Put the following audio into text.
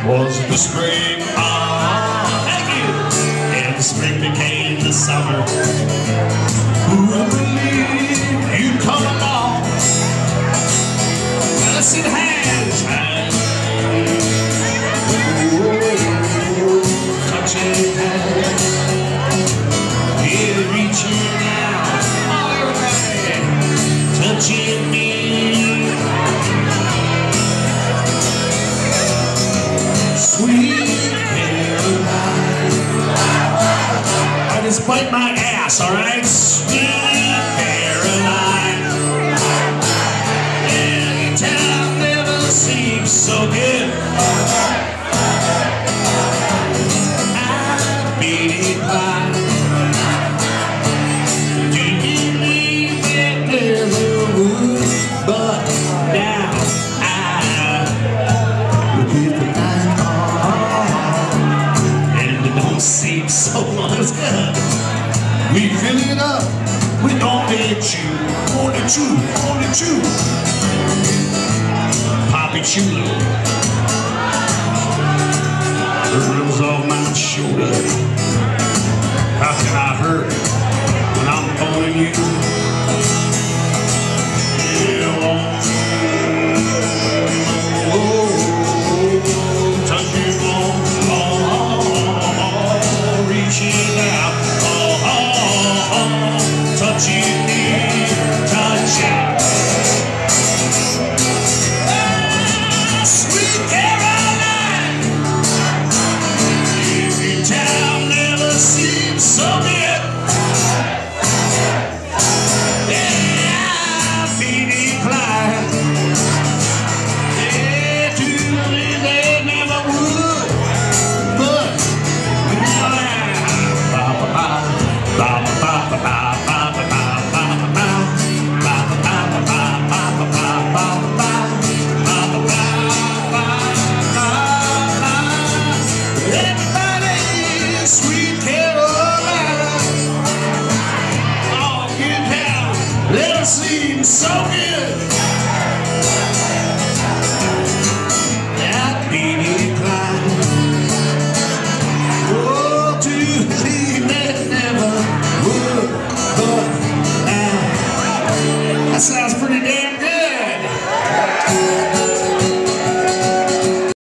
Was the spring, thank you. And the spring became the summer. Who would believe you'd come along? Us in hands, touching hands, yeah, reaching out, alright, touching me. Sweet Caroline, I just bite my ass, alright? Sweet Caroline, and town never seems so good. I beat it by. Do you believe it never would? But now I look at the night. Seems so much good. We fill it up with only chew, Poppy chew. Runs off my shoulder. How can I hurt when I'm pulling you?